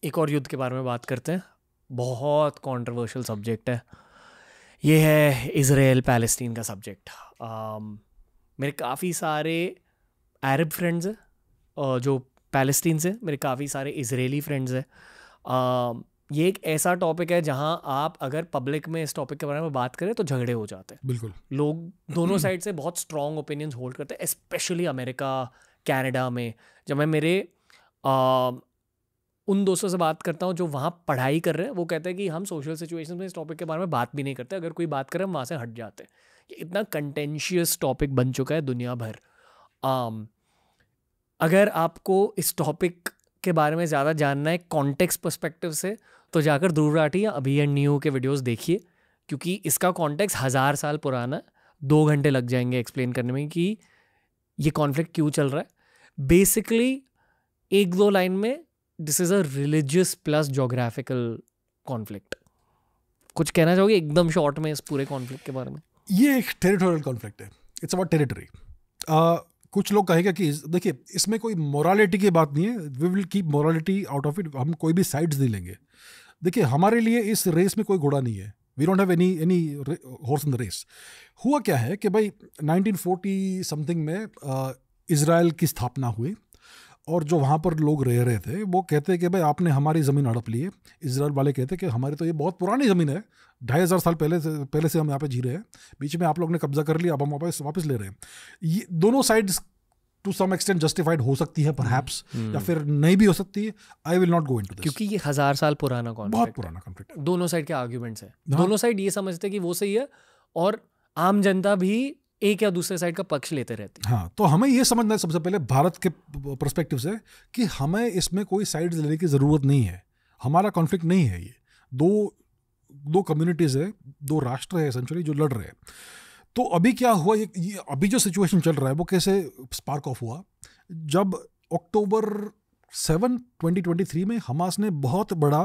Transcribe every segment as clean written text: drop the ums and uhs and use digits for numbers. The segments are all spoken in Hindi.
एक और युद्ध के बारे में बात करते हैं। बहुत कंट्रोवर्शियल सब्जेक्ट है ये, है इज़राइल पैलेस्टीन का सब्जेक्ट। मेरे काफ़ी सारे अरब फ्रेंड्स हैं जो पैलेस्टीन से, मेरे काफ़ी सारे इजरायली फ्रेंड्स हैं। ये एक ऐसा टॉपिक है जहां आप अगर पब्लिक में इस टॉपिक के बारे में बात करें तो झगड़े हो जाते हैं। बिल्कुल, लोग दोनों साइड से बहुत स्ट्रॉन्ग ओपिनियंस होल्ड करते हैं, स्पेशली अमेरिका, कनाडा में। जब मैं मेरे उन दोस्तों से बात करता हूँ जो वहाँ पढ़ाई कर रहे हैं, वो कहते हैं कि हम सोशल सिचुएशन में इस टॉपिक के बारे में बात भी नहीं करते, अगर कोई बात करे हम वहाँ से हट जाते हैं। ये इतना कंटेंशियस टॉपिक बन चुका है दुनिया भर। अगर आपको इस टॉपिक के बारे में ज़्यादा जानना है कॉन्टेक्स्ट पर्सपेक्टिव से, तो जाकर ध्रुव राठी या अभिमन्यु के वीडियोस देखिए, क्योंकि इसका कॉन्टेक्स्ट 1000 साल पुराना है। 2 घंटे लग जाएंगे एक्सप्लेन करने में कि ये कॉन्फ्लिक्ट क्यों चल रहा है। बेसिकली 1-2 लाइन में, this is a religious plus geographical conflict. कुछ कहना चाहोगे एकदम शॉर्ट में इस पूरे कॉन्फ्लिक्ट के बारे में? ये एक टेरिटोरियल कॉन्फ्लिक्ट है, इट्स अबाउट टेरिटरी। कुछ लोग कहेंगे कि देखिए इसमें कोई मोरालिटी की बात नहीं है, we will keep morality out of it, हम कोई भी साइड्स नहीं लेंगे। देखिए हमारे लिए इस रेस में कोई घोड़ा नहीं है, we don't have any horse in the race. हुआ क्या है कि भाई 1940 समथिंग में इजराइल की स्थापना हुई, और जो वहाँ पर लोग रह रहे थे वो कहते हैं कि भाई आपने हमारी ज़मीन हड़प ली है। इजराइल वाले कहते हैं कि हमारी तो ये बहुत पुरानी ज़मीन है, 2500 साल पहले से हम यहाँ पे जी रहे हैं, बीच में आप लोग ने कब्जा कर लिया, अब हम वापस ले रहे हैं। ये दोनों sides to some extent justified हो सकती है परहैप्स, या फिर नहीं भी हो सकती है। I will not go into this, क्योंकि ये 1000 साल पुराना कॉन्फ्लिक्ट, बहुत पुराना कॉन्फ्लिक्ट है। दोनों साइड के आर्ग्यूमेंट्स हैं, हाँ। दोनों साइड ये समझते हैं कि वो सही है, और आम जनता भी एक या दूसरे साइड का पक्ष लेते रहती है। हाँ, तो हमें ये समझना है सबसे पहले भारत के पर्सपेक्टिव से कि हमें इसमें कोई साइड्स लेने की ज़रूरत नहीं है। हमारा कॉन्फ्लिक्ट नहीं है, ये दो कम्युनिटीज़ है, 2 राष्ट्र है एसेंचुअली जो लड़ रहे हैं। तो अभी क्या हुआ, ये अभी जो सिचुएशन चल रहा है वो कैसे स्पार्क ऑफ हुआ, जब अक्टूबर 7, 2023 में हमास ने बहुत बड़ा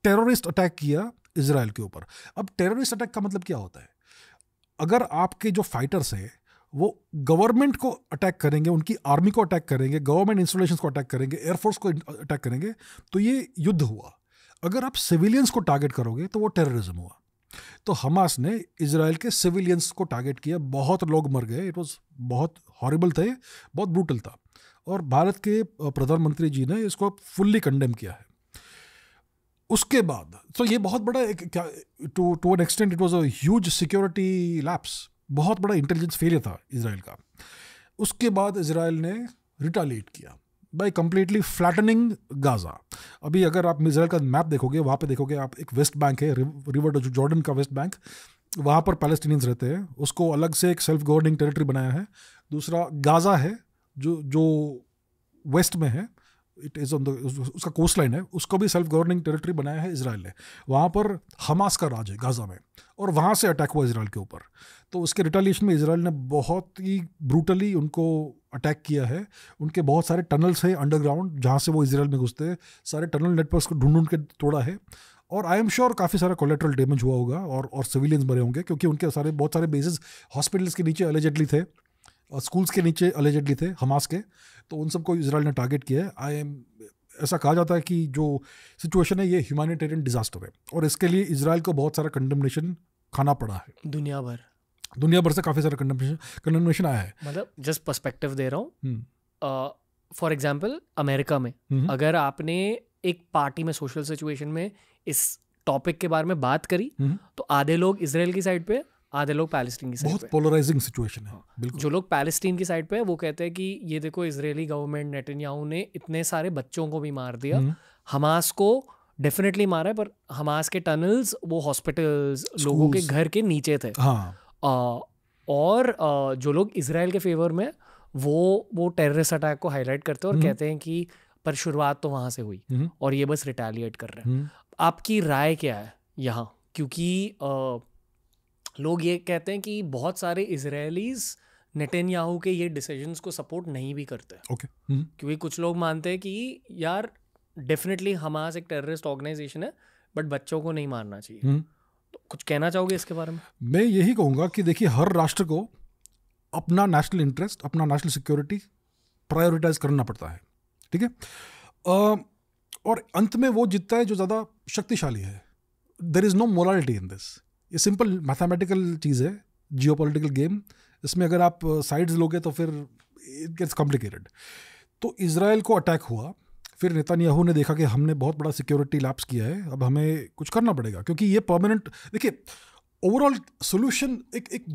टेररिस्ट अटैक किया इजराइल के ऊपर। अब टेररिस्ट अटैक का मतलब क्या होता है? अगर आपके जो फाइटर्स हैं वो गवर्नमेंट को अटैक करेंगे, उनकी आर्मी को अटैक करेंगे, गवर्नमेंट इंस्टॉलेशंस को अटैक करेंगे, एयरफोर्स को अटैक करेंगे, तो ये युद्ध हुआ। अगर आप सिविलियंस को टारगेट करोगे तो वो टेररिज्म हुआ। तो हमास ने इजराइल के सिविलियंस को टारगेट किया, बहुत लोग मर गए, इट वॉज बहुत हॉरिबल थे, बहुत ब्रूटल था, और भारत के प्रधानमंत्री जी ने इसको फुल्ली कंडेम किया है। उसके बाद तो ये बहुत बड़ा एक क्या, to an extent it was a huge security lapse, बहुत बड़ा इंटेलिजेंस फेलियर था इजराइल का। उसके बाद इजराइल ने रिटालिएट किया बाय कंप्लीटली फ्लैटनिंग गाजा। अभी अगर आप इजराइल का मैप देखोगे, वहाँ पे देखोगे आप, एक वेस्ट बैंक है, रिवर जॉर्डन का वेस्ट बैंक, वहाँ पर पैलेस्टीनियंस रहते हैं, उसको अलग से एक सेल्फ गवर्निंग टेरिटरी बनाया है। दूसरा गाजा है जो वेस्ट में है, इट इज़ ऑन द, उसका कोस्ट लाइन है, उसको भी सेल्फ गवर्निंग टेरिटरी बनाया है इजराइल ने। वहाँ पर हमास का राज है गाजा में, और वहाँ से अटैक हुआ इजराइल के ऊपर। तो उसके रिटेलिएशन में इजराइल ने बहुत ही ब्रूटली उनको अटैक किया है। उनके बहुत सारे टनल्स हैं अंडरग्राउंड जहाँ से वो इजराइल में घुसते हैं, सारे टनल नेटवर्क्स को ढूंढ के तोड़ा है, और आई एम श्योर काफ़ी सारा कोलेट्रल डैमेज हुआ होगा, और सिविलियंस मरे होंगे, क्योंकि उनके बहुत सारे बेसिस हॉस्पिटल्स के नीचे अलेजेडली थे, और स्कूल्स के नीचे अलेजेडली थे हमास के। तो उन सबको इजराइल ने टारगेट किया है। ऐसा कहा जाता है कि जो सिचुएशन है ये ह्यूमैनिटेरियन डिजास्टर है, और इसके लिए इजराइल को बहुत सारा कंडेमनेशन खाना पड़ा है। दुनिया भर से काफ़ी सारा कंडेमनेशन आया है। मतलब जस्ट पर्सपेक्टिव दे रहा हूँ। फॉर एग्जाम्पल अमेरिका में अगर आपने एक पार्टी में सोशल सिचुएशन में इस टॉपिक के बारे में बात करी, तो आधे लोग इजराइल की साइड पे, आधे लोग पैलेस्टीन की साइड पे। बहुत पोलराइजिंग सिचुएशन है। बिल्कुल। जो लोग पैलेस्टीन की साइड पे है वो कहते हैं कि ये देखो इजरायली गवर्नमेंट नेतन्याहू ने इतने सारे बच्चों को भी मार दिया, हमास को डेफिनेटली मारा है, पर हमास के टनल्स, वो हॉस्पिटल्स, लोगों के घर के नीचे थे। हाँ। और जो लोग इजराइल के फेवर में, वो टेररिस्ट अटैक को हाईलाइट करते हैं और कहते हैं कि पर शुरुआत तो वहाँ से हुई और ये बस रिटेलिएट कर रहे हैं। आपकी राय क्या है यहाँ? क्योंकि लोग ये कहते हैं कि बहुत सारे इजरायलीज नेतन्याहू के ये डिसीजंस को सपोर्ट नहीं भी करते। क्योंकि कुछ लोग मानते हैं कि यार डेफिनेटली हमास एक टेररिस्ट ऑर्गेनाइजेशन है, बट बच्चों को नहीं मारना चाहिए। तो कुछ कहना चाहोगे इसके बारे में? मैं यही कहूँगा कि देखिए, हर राष्ट्र को अपना नेशनल इंटरेस्ट, अपना नेशनल सिक्योरिटी प्रायोरिटाइज करना पड़ता है, ठीक है। और अंत में वो जीतता है जो ज़्यादा शक्तिशाली है. There is no morality in this. ये सिंपल मैथमेटिकल चीज़ है, जियोपॉलिटिकल गेम. इसमें अगर आप साइड्स लोगे तो फिर इट गेट्स कॉम्प्लिकेटेड. तो इजराइल को अटैक हुआ, फिर नेतन्याहू ने देखा कि हमने बहुत बड़ा सिक्योरिटी लैप्स किया है, अब हमें कुछ करना पड़ेगा, क्योंकि ये परमानेंट. देखिए ओवरऑल सोल्यूशन एक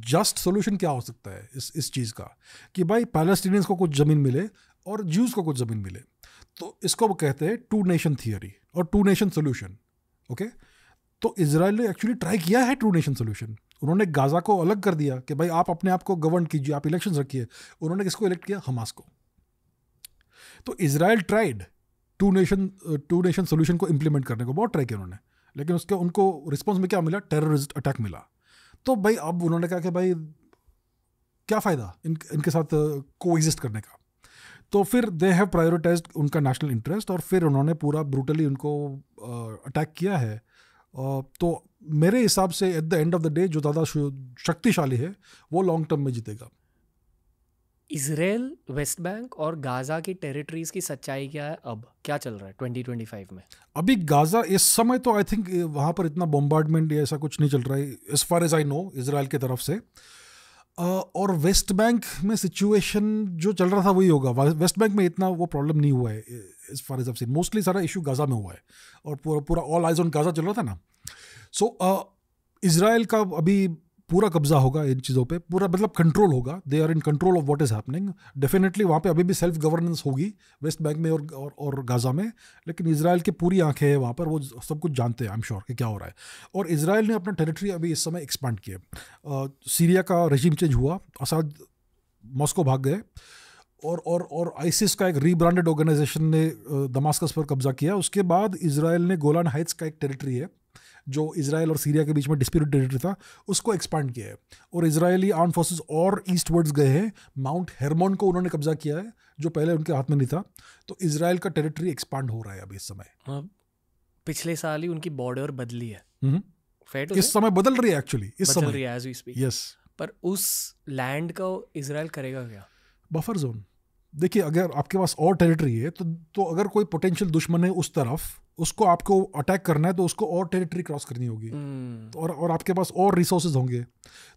जस्ट सोल्यूशन क्या हो सकता है इस चीज़ का, कि भाई पैलेस्टीनियंस को कुछ ज़मीन मिले और ज्यूज़ को कुछ ज़मीन मिले. तो इसको वो कहते हैं टू नेशन थियरी और टू नेशन सोल्यूशन. ओके, तो इजराइल ने एक्चुअली ट्राई किया है टू नेशन सोल्यूशन. उन्होंने गाजा को अलग कर दिया कि भाई आप अपने आप को गवर्न कीजिए, आप इलेक्शंस रखिए. उन्होंने किसको इलेक्ट किया? हमास को. तो Israel tried to nation solution को इम्प्लीमेंट करने को, बहुत ट्राई किया उन्होंने, लेकिन उसके उनको रिस्पॉन्स में क्या मिला? टेररिस्ट अटैक मिला. तो भाई अब उन्होंने कहा कि भाई क्या फ़ायदा इनके साथ कोएग्जिस्ट करने का. तो फिर दे हैव प्रायोरिटाइज्ड उनका नेशनल इंटरेस्ट, और फिर उन्होंने पूरा ब्रूटली उनको अटैक किया है. तो मेरे हिसाब से at the end of the day जो ज़्यादा शक्तिशाली है वो लॉन्ग टर्म में जीतेगा. इजराइल, वेस्ट बैंक और गाजा की टेरिटरीज की सच्चाई क्या है? अब क्या चल रहा है 2025 में? अभी गाजा इस समय तो आई थिंक वहाँ पर इतना बॉम्बार्डमेंट या ऐसा कुछ नहीं चल रहा है as far as I know Israel की तरफ से. और वेस्ट बैंक में सिचुएशन जो चल रहा था वही होगा. वेस्ट बैंक में इतना वो प्रॉब्लम नहीं हुआ है as far as I seen. Mostly सारा इशू गाजा में हुआ है और पूरा ऑल आइज ऑन गाजा चल रहा था ना. सो इजराइल का अभी पूरा कब्जा होगा इन चीज़ों पे, पूरा मतलब कंट्रोल होगा. They are in control of what is happening. Definitely वहाँ पे अभी भी सेल्फ गवर्नेंस होगी वेस्ट बैंक में और गाजा में, लेकिन इजराइल की पूरी आंखें हैं वहाँ पर, वो सब कुछ जानते हैं आई एम श्योर कि क्या हो रहा है. और इजराइल ने अपना टेरिटरी अभी इस समय एक्सपांड किया. सीरिया का रेजिम चेंज हुआ, असाद मॉस्को भाग गए, और आईसिस का एक रीब्रांडेड ऑर्गेनाइजेशन ने दमास्कस पर कब्जा किया. उसके बाद इजराइल ने गोलान हाइट्स का एक टेरिटरी है जो इजराइल और सीरिया के बीच में डिस्प्यूटेड टेरिटरी था, उसको एक्सपांड किया है. और इजरायली आर्म फोर्सेस और ईस्टवर्ड्स गए हैं. माउंट हेरमोन को उन्होंने कब्जा किया है जो पहले उनके हाथ में नहीं था. तो इजराइल का टेरिटरी एक्सपांड हो रहा है अभी इस समय. पिछले साल ही उनकी बॉर्डर बदली है. इस समय बदल रही है एक्चुअली, इस बदल समय रही है एज वी स्पीक. यस. पर उस लैंड का इजराइल करेगा क्या? Buffer zone. देखिए अगर आपके पास और टेरिटरी है तो अगर कोई पोटेंशियल दुश्मन है उस तरफ, उसको आपको अटैक करना है तो उसको और टेरिटरी क्रॉस करनी होगी. और आपके पास और रिसोर्सेज होंगे.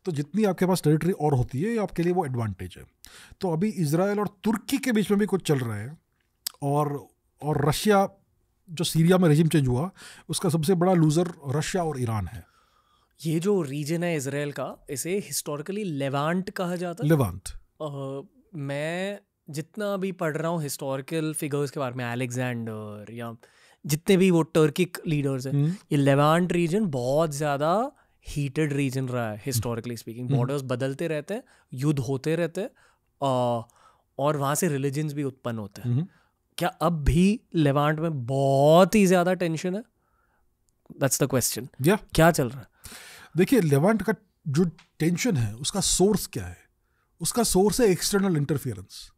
तो जितनी आपके पास टेरिटरी और होती है आपके लिए वो एडवांटेज है. तो अभी इजराइल और तुर्की के बीच में भी कुछ चल रहा है. और रशिया, जो सीरिया में रेजिम चेंज हुआ, उसका सबसे बड़ा लूजर रशिया और ईरान है. ये जो रीजन है इजराइल का, इसे हिस्टोरिकली लेवांट कहा जाता है. लेवांट. मैं जितना भी पढ़ रहा हूँ हिस्टोरिकल फिगर्स के बारे में, अलेक्जेंडर या जितने भी वो टर्किक लीडर्स हैं, ये लेवांट रीजन बहुत ज़्यादा हीटेड रीजन रहा है हिस्टोरिकली स्पीकिंग. बॉर्डर्स बदलते रहते हैं, युद्ध होते रहते हैं, और वहाँ से रिलीजन्स भी उत्पन्न होते हैं. क्या अब भी लेवांट में बहुत ही ज़्यादा टेंशन है? That's the question. क्या चल रहा है? देखिए लेवांट का जो टेंशन है उसका सोर्स क्या है? उसका सोर्स है एक्सटर्नल इंटरफियरेंस.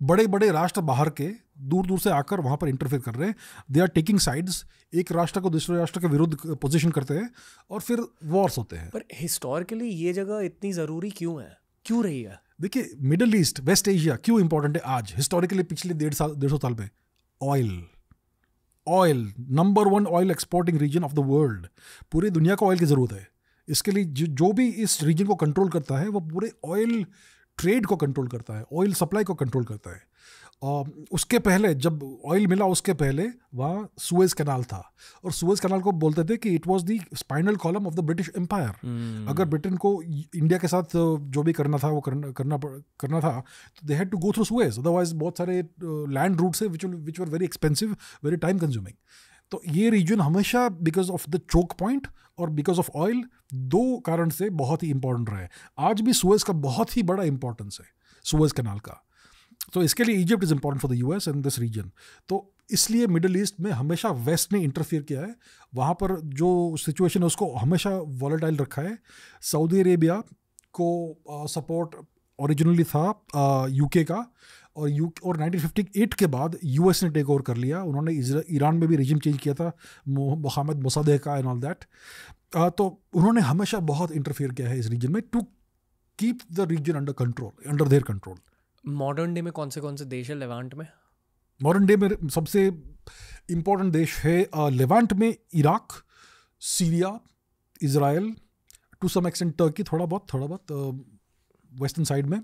बड़े बड़े राष्ट्र बाहर के दूर दूर से आकर वहाँ पर इंटरफेयर कर रहे हैं. They are taking sides. एक राष्ट्र को दूसरे राष्ट्र के विरुद्ध पोजीशन करते हैं और फिर वॉर्स होते हैं. पर हिस्टोरिकली ये जगह इतनी ज़रूरी क्यों है, क्यों रही है? देखिए मिडिल ईस्ट, वेस्ट एशिया क्यों इंपॉर्टेंट है आज हिस्टोरिकली? पिछले 150 साल में oil number 1 oil exporting region of the world. पूरी दुनिया को ऑयल की ज़रूरत है. इसके लिए जो भी इस रीजन को कंट्रोल करता है वो पूरे ऑयल ट्रेड को कंट्रोल करता है, ऑयल सप्लाई को कंट्रोल करता है. उसके पहले जब ऑयल मिला उसके पहले वहाँ सुएज कैनाल था, और सुएज कैनाल को बोलते थे कि it was the spinal column of the British Empire. अगर ब्रिटेन को इंडिया के साथ जो भी करना था वो करना था तो they had to go through Suez. Otherwise बहुत सारे लैंड रूट्स है which were very expensive, very time consuming. तो ये रीजन हमेशा because of the choke point और बिकॉज ऑफ ऑयल, दो कारण से बहुत ही इंपॉर्टेंट रहा है. आज भी सुएज का बहुत ही बड़ा इंपॉर्टेंस है, सुएज कैनाल का. तो इसके लिए Egypt is important for the US and this region. तो इसलिए मिडिल ईस्ट में हमेशा वेस्ट ने इंटरफियर किया है. वहाँ पर जो सिचुएशन है उसको हमेशा वॉलेटाइल रखा है. सऊदी अरेबिया को सपोर्ट ओरिजिनली था यूके का, और 1958 के बाद यूएस ने टेक ओवर कर लिया. उन्होंने ईरान में भी रेजिम चेंज किया था, मोहम्मद मोसादेक का एंड ऑल दैट. तो उन्होंने हमेशा बहुत इंटरफियर किया है इस रीजन में to keep the region under their control. Modern day में कौन से देश है लेवांट में? मॉडर्न डे में सबसे इम्पोर्टेंट देश है लेवांट में Iraq, Syria, Israel, to some extent Turkey, थोड़ा बहुत वेस्टर्न साइड में,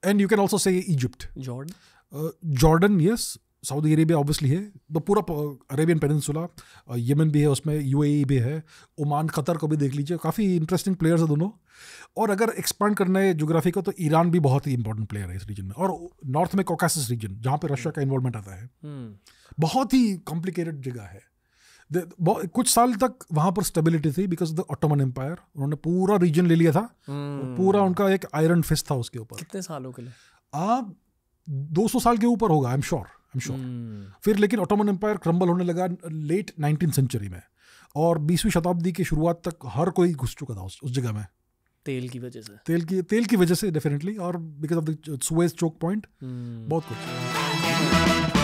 and you can also say Egypt, Jordan, yes, Saudi Arabia obviously है, तो पूरा अरेबियन पेनिनसुला, यमन भी है उसमें, यूएई भी है, ओमान, कतर को भी देख लीजिए, काफ़ी इंटरेस्टिंग प्लेयर्स है दोनों। और अगर एक्सपांड करना है ज्योग्राफी को तो ईरान भी बहुत ही इंपॉर्टेंट प्लेयर है इस रीजन में, और नॉर्थ में कॉकासस रीजन जहाँ पे रशिया का इन्वॉल्वमेंट आता है, बहुत ही कॉम्प्लिकेटेड जगह है। कुछ साल तक वहाँ पर स्टेबिलिटी थी because of the Ottoman Empire, उन्होंने पूरा रीजन ले लिया था, पूरा उनका एक आयरन फिस्ट था उसके ऊपर। कितने सालों के लिए? 200 साल के ऊपर होगा, आई एम श्योर। फिर लेकिन ऑटोमन एम्पायर क्रम्बल होने लगा लेट 19th सेंचुरी में, और 20वीं शताब्दी की शुरुआत तक हर कोई घुस चुका था उस जगह में, तेल की वजह से, तेल की वजह से डेफिनेटली, और because of the Suez choke point, बहुत कुछ।